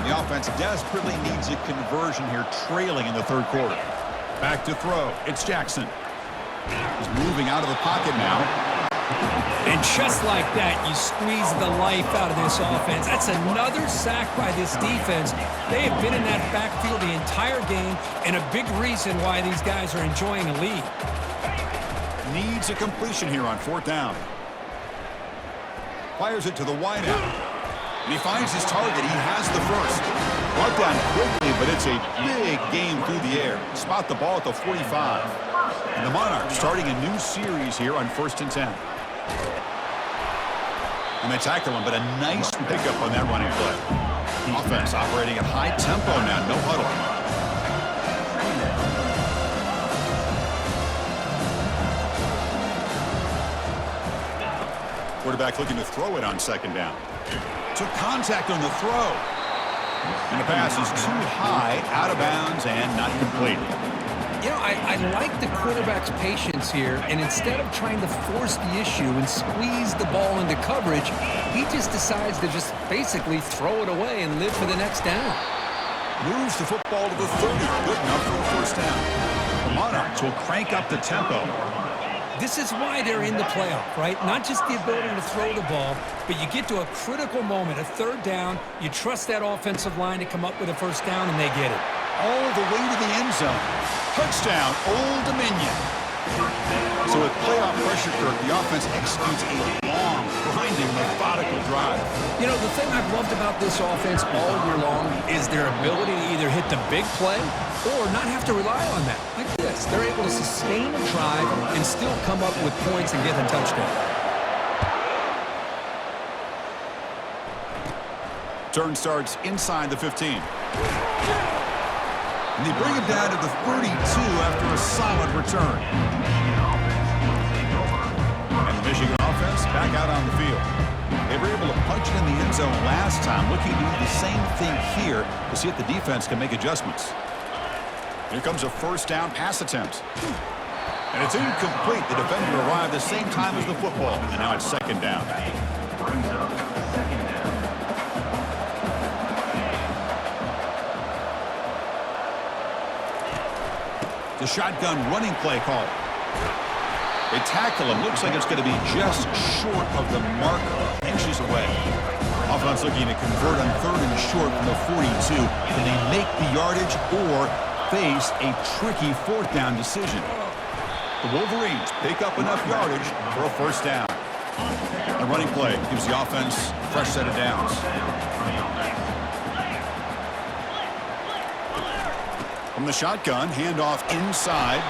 The offense desperately needs a conversion here, trailing in the third quarter. Back to throw. It's Jackson. He's moving out of the pocket now. And just like that, you squeeze the life out of this offense. That's another sack by this defense. They have been in that backfield the entire game, and a big reason why these guys are enjoying a lead. Needs a completion here on fourth down. Fires it to the wideout. And he finds his target. He has the first. Brought down quickly, but it's a big game through the air. Spot the ball at the 45. And the Monarchs starting a new series here on 1st and 10. And they tackle him, but a nice pickup on that running play. Offense operating at high tempo now, no huddle. Quarterback looking to throw it on second down. Took contact on the throw. And the pass is too high, out of bounds, and not complete. You know, I like the quarterback's patience here, and instead of trying to force the issue and squeeze the ball into coverage, he just decides to just basically throw it away and live for the next down. Moves the football to the 30. Good enough for a first down. The Monarchs will crank up the tempo. This is why they're in the playoff, right? Not just the ability to throw the ball, but you get to a critical moment, a third down, you trust that offensive line to come up with a first down, and they get it. All the way to the end zone. Touchdown, Old Dominion. So with playoff pressure, Kirk, the offense executes a long, grinding, methodical drive. You know, the thing I've loved about this offense all year long is their ability to either hit the big play or not have to rely on that. Like this, they're able to sustain a drive and still come up with points and get a touchdown. Turn starts inside the 15. And they bring him down to the 32 after a solid return. And the Michigan offense back out on the field. They were able to punch it in the end zone last time, looking to do the same thing here to see if the defense can make adjustments. Here comes a first down pass attempt. And it's incomplete. The defender arrived the same time as the football. And now it's second down. The shotgun running play call. They tackle him. Looks like it's going to be just short of the mark, inches away. Offense looking to convert on third and short from the 42. Can they make the yardage or face a tricky fourth down decision? The Wolverines pick up enough yardage for a first down. The running play gives the offense a fresh set of downs. From the shotgun, handoff inside.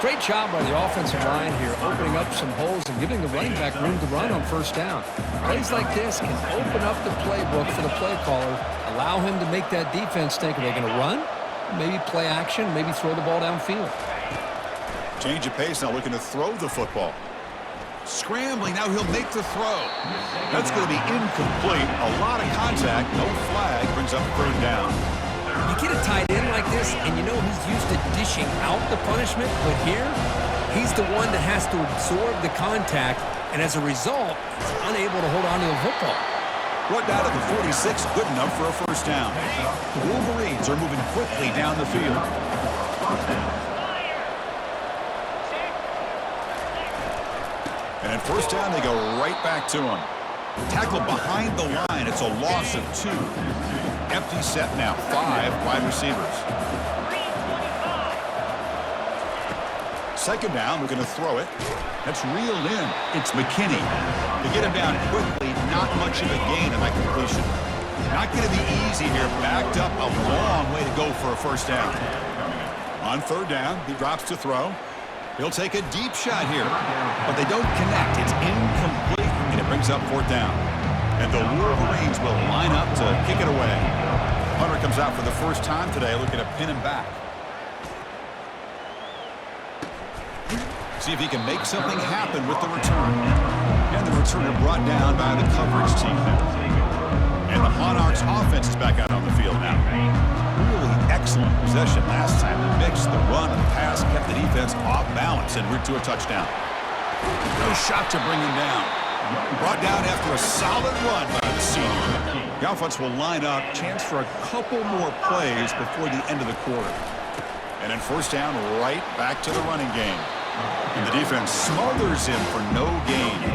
Great job by the offensive line here, opening up some holes and giving the running back room to run on first down. Plays like this can open up the playbook for the play caller, allow him to make that defense think, are they going to run? Maybe play action, maybe throw the ball downfield. Change of pace now, looking to throw the football. Scrambling, now he'll make the throw. That's going to be incomplete. A lot of contact, no flag, brings up third down. You get a tight end like this, and you know he's used to dishing out the punishment, but here, he's the one that has to absorb the contact, and as a result, he's unable to hold on to the football. Brought down to the 46, good enough for a first down. The Wolverines are moving quickly down the field. And at first down, they go right back to him. Tackled behind the line, it's a loss of 2. Empty set now, 5 wide receivers. Second down, we're going to throw it. That's reeled in. It's McKinney. To get him down quickly, not much of a gain on that completion. Not going to be easy here. Backed up a long way to go for a first down. On third down, he drops to throw. He'll take a deep shot here, but they don't connect. It's incomplete, and it brings up fourth down. And the Wolverines will line up to kick it away. Hunter comes out for the first time today, looking to pin him back. See if he can make something happen with the return. And the returner brought down by the coverage team. And the Monarchs offense is back out on the field now. Really excellent possession last time. The mix, the run, and the pass kept the defense off balance and route to a touchdown. No shot to bring him down. Brought down after a solid run by the senior. The offense will line up. Chance for a couple more plays before the end of the quarter. And then first down, right back to the running game. And the defense smothers him for no gain.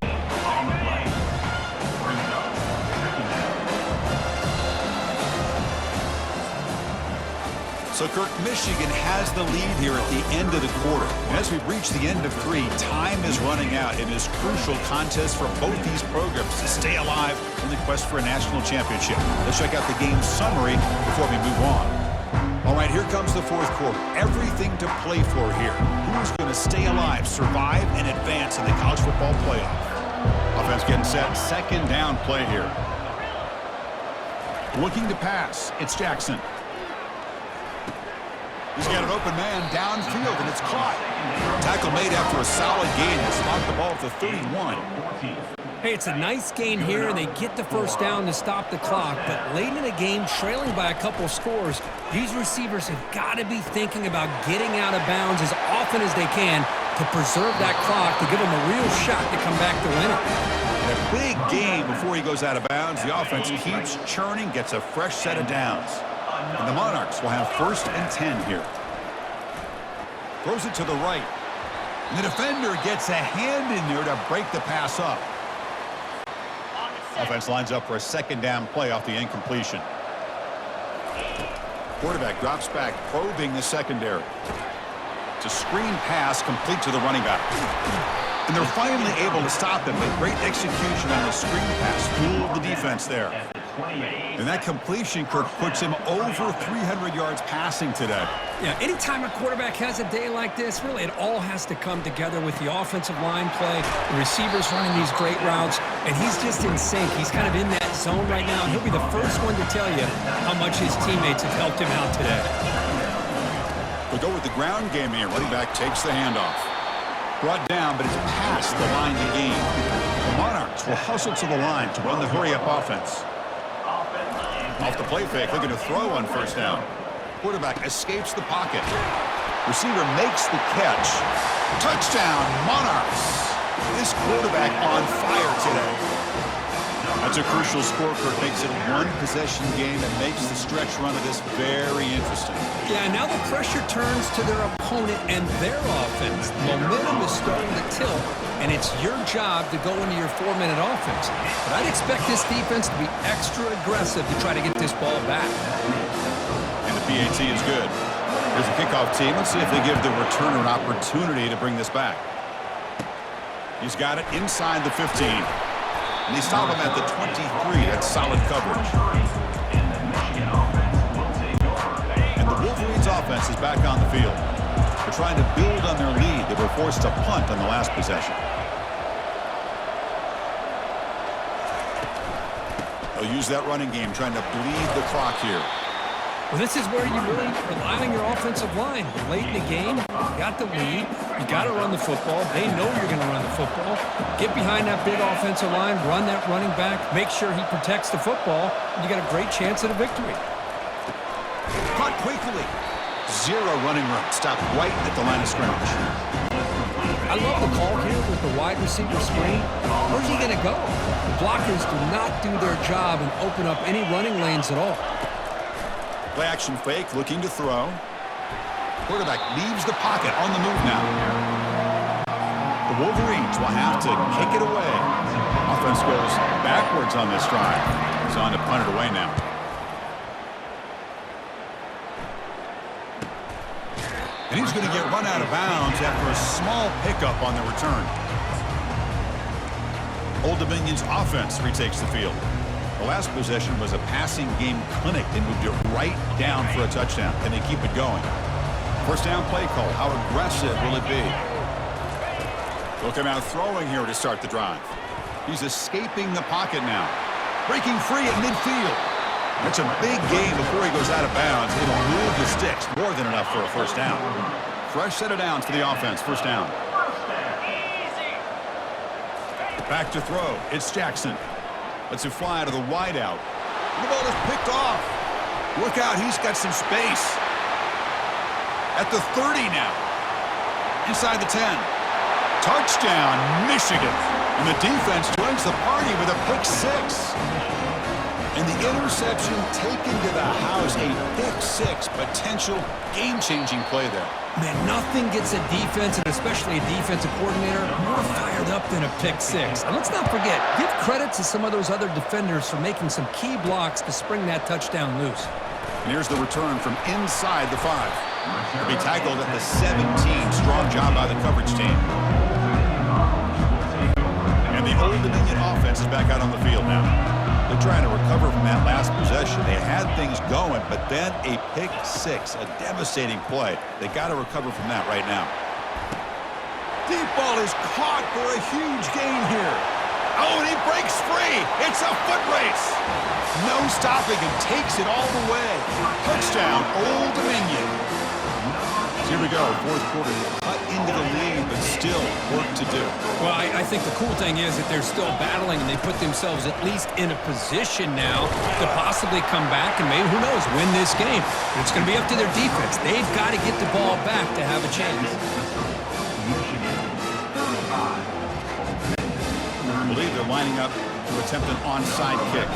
So, Kirk, Michigan has the lead here at the end of the quarter. And as we reach the end of 3, time is running out in this crucial contest for both these programs to stay alive in the quest for a national championship. Let's check out the game summary before we move on. All right, here comes the fourth quarter. Everything to play for here. Who's going to stay alive, survive, and advance in the college football playoff? Offense getting set. Second down play here. Looking to pass. It's Jackson. He's got an open man downfield, and it's caught. Tackle made after a solid gain. They spot the ball at the 31. Hey, it's a nice gain here, and they get the first down to stop the clock. But late in the game, trailing by a couple scores, these receivers have got to be thinking about getting out of bounds as often as they can to preserve that clock, to give them a real shot to come back to win it. And a big gain before he goes out of bounds. The offense keeps churning, gets a fresh set of downs. And the Monarchs will have 1st and 10 here. Throws it to the right. And the defender gets a hand in there to break the pass up. Offense lines up for a second down play off the incompletion. Quarterback drops back, probing the secondary. It's a screen pass complete to the running back. And they're finally able to stop him, but great execution on the screen pass. Fooled the defense there. And that completion, Kirk, puts him over 300 yards passing today. Yeah, anytime a quarterback has a day like this, really it all has to come together with the offensive line play, the receivers running these great routes, and he's just in sync. He's kind of in that zone right now, and he'll be the first one to tell you how much his teammates have helped him out today. We'll go with the ground game here. Running back takes the handoff. Brought down, but it's past the line to gain. The Monarchs will hustle to the line to run the hurry-up offense. Off the play fake, looking to throw on first down. Quarterback escapes the pocket. Receiver makes the catch. Touchdown, Monarchs. This quarterback on fire today. That's a crucial score. Kirk makes it a one-possession game and makes the stretch run of this very interesting. Yeah, now the pressure turns to their opponent and their offense. The momentum is starting to tilt, and it's your job to go into your 4-minute offense. But I'd expect this defense to be extra aggressive to try to get this ball back. And the PAT is good. Here's the kickoff team. Let's see if they give the returner an opportunity to bring this back. He's got it inside the 15. And they stop him at the 23. That's solid coverage. And the Wolverines offense is back on the field. They're trying to build on their lead. They were forced to punt on the last possession. They'll use that running game, trying to bleed the clock here. Well, this is where you really rely on your offensive line. Late in the game, you got the lead. You got to run the football. They know you're going to run the football. Get behind that big offensive line, run that running back, make sure he protects the football, and you got a great chance at a victory. Caught quickly. Zero running room. Stopped right at the line of scrimmage. I love the call here with the wide receiver screen. Where's he going to go? The blockers do not do their job and open up any running lanes at all. Play action fake, looking to throw. Quarterback leaves the pocket, on the move now. The Wolverines will have to kick it away. Offense goes backwards on this drive. He's on to punt it away now. And he's going to get run out of bounds after a small pickup on the return. Old Dominion's offense retakes the field. The last possession was a passing game clinic. They moved it right down for a touchdown. Can they keep it going? First down play call. How aggressive will it be? They'll come out throwing here to start the drive. He's escaping the pocket now. Breaking free at midfield. That's a big gain before he goes out of bounds. It'll move the sticks. More than enough for a first down. Fresh set of downs for the offense. First down. Back to throw. It's Jackson. Lets it fly to the wideout. The ball is picked off. Look out, he's got some space. At the 30 now. Inside the 10. Touchdown, Michigan. And the defense joins the party with a pick six. And the interception taken to the house. A pick six, potential game-changing play there. Man, nothing gets a defense, and especially a defensive coordinator, more fired up than a pick six. And let's not forget, give credit to some of those other defenders for making some key blocks to spring that touchdown loose. And here's the return from inside the 5. He'll be tackled at the 17. Strong job by the coverage team. And the Old Dominion offense is back out on the field now. They're trying to recover from that last possession. They had things going, but then a pick six, a devastating play. They got to recover from that right now. Deep ball is caught for a huge gain here. Oh, and he breaks free. It's a foot race. No stopping and takes it all the way. Touchdown, Old Dominion. Here we go, fourth quarter. Cut into the lead, but still work to do. Well, I think the cool thing is that they're still battling, and they put themselves at least in a position now to possibly come back and maybe, who knows, win this game. But it's going to be up to their defense. They've got to get the ball back to have a chance. I believe they're lining up to attempt an onside kick.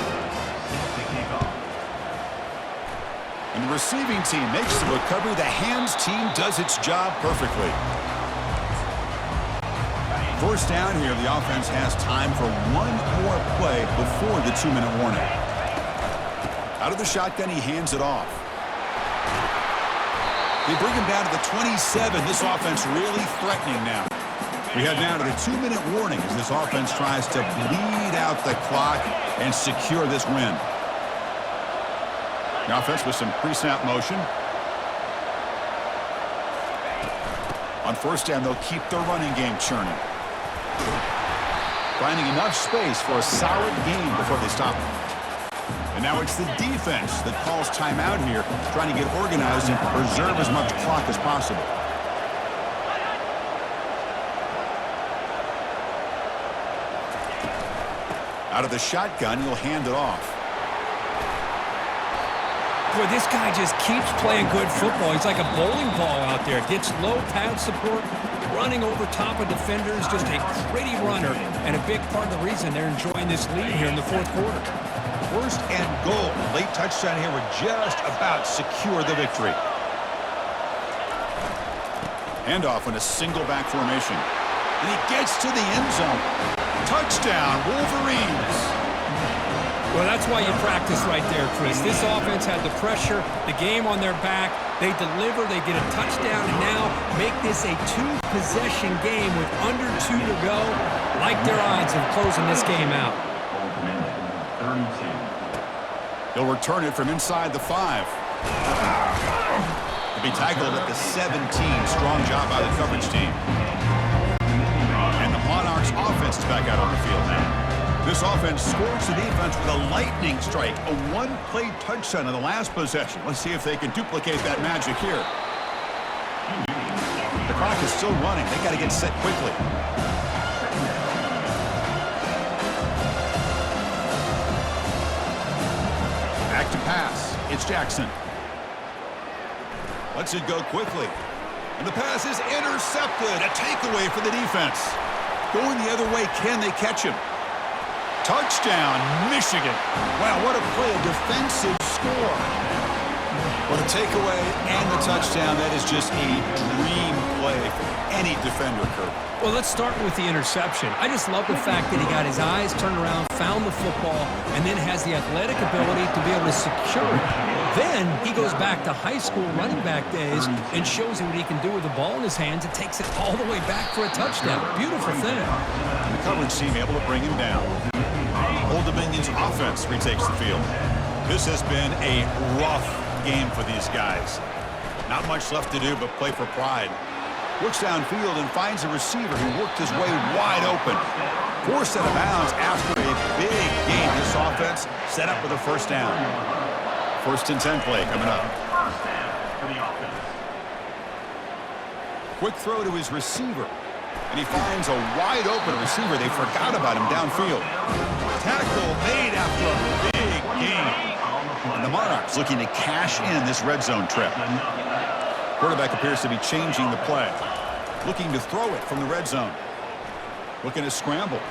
And the receiving team makes the recovery. The hands team does its job perfectly. First down here, the offense has time for one more play before the 2-minute warning. Out of the shotgun, he hands it off. They bring him down to the 27. This offense really threatening now. We head now to the 2-minute warning as this offense tries to bleed out the clock and secure this win. The offense with some pre-snap motion. On first down, they'll keep their running game churning. Finding enough space for a solid gain before they stop it. And now it's the defense that calls timeout here, trying to get organized and preserve as much clock as possible. Out of the shotgun, he'll hand it off. Boy, this guy just keeps playing good football. He's like a bowling ball out there. Gets low pad support, running over top of defenders. Just a pretty runner, and a big part of the reason they're enjoying this lead here in the fourth quarter. First and goal. Late touchdown here would just about secure the victory. Handoff in a single back formation. And he gets to the end zone. Touchdown, Wolverines. Well, that's why you practice right there, Chris. This offense had the pressure, the game on their back. They deliver, they get a touchdown, and now make this a two-possession game with under 2 to go. Like their odds of closing this game out. He'll return it from inside the 5. He'll be tackled at the 17. Strong job by the coverage team. And the Monarchs offense is back out on the field now. This offense scores the defense with a lightning strike, a one-play touchdown in the last possession. Let's see if they can duplicate that magic here. The clock is still running. They got to get set quickly. Back to pass. It's Jackson. Lets it go quickly. And the pass is intercepted. A takeaway for the defense. Going the other way, can they catch him? Touchdown, Michigan. Wow, what a play, a defensive score. What a takeaway and the touchdown. That is just a dream play for any defender, Kurt. Well, let's start with the interception. I just love the fact that he got his eyes turned around, found the football, and then has the athletic ability to be able to secure it. Then he goes back to high school running back days and shows you what he can do with the ball in his hands and takes it all the way back for a touchdown. Beautiful thing. The coverage team able to bring him down. Old Dominion's offense retakes the field. This has been a rough game for these guys. Not much left to do but play for pride. Looks downfield and finds a receiver who worked his way wide open. Forced out of bounds after a big game. This offense set up with a first down. First and 10 play coming up. Quick throw to his receiver. And he finds a wide open receiver. They forgot about him downfield. Tackle made after a big gain. And the Monarchs looking to cash in this red zone trip. Quarterback appears to be changing the play. Looking to throw it from the red zone. Looking to scramble.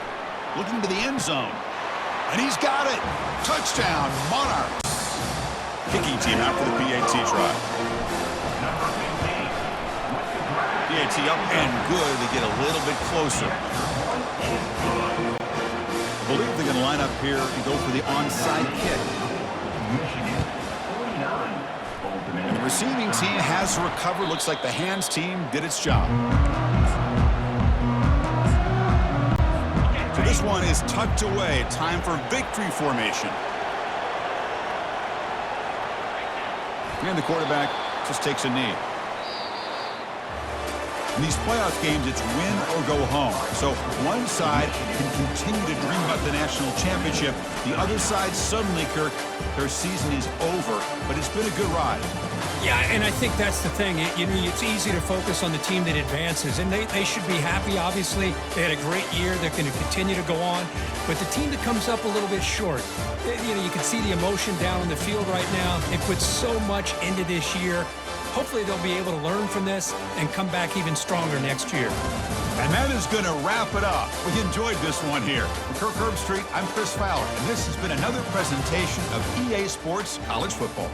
looking to the end zone. And he's got it. Touchdown, Monarchs. Kicking team out for the PAT try. PAT up and good. They get a little bit closer. I believe they're going to line up here and go for the onside kick. And the receiving team has to recover. Looks like the hands team did its job. So this one is tucked away. Time for victory formation. And the quarterback just takes a knee. In these playoff games, it's win or go home. So one side can continue to dream about the national championship. The other side suddenly, Kirk, their season is over. But it's been a good ride. Yeah, and I think that's the thing. It's easy to focus on the team that advances, and they should be happy, obviously. They had a great year. They're going to continue to go on. But the team that comes up a little bit short, you can see the emotion down on the field right now. They put so much into this year. Hopefully they'll be able to learn from this and come back even stronger next year. And that is going to wrap it up. We enjoyed this one here. From Kirk Herbstreit, I'm Chris Fowler, and this has been another presentation of EA Sports College Football.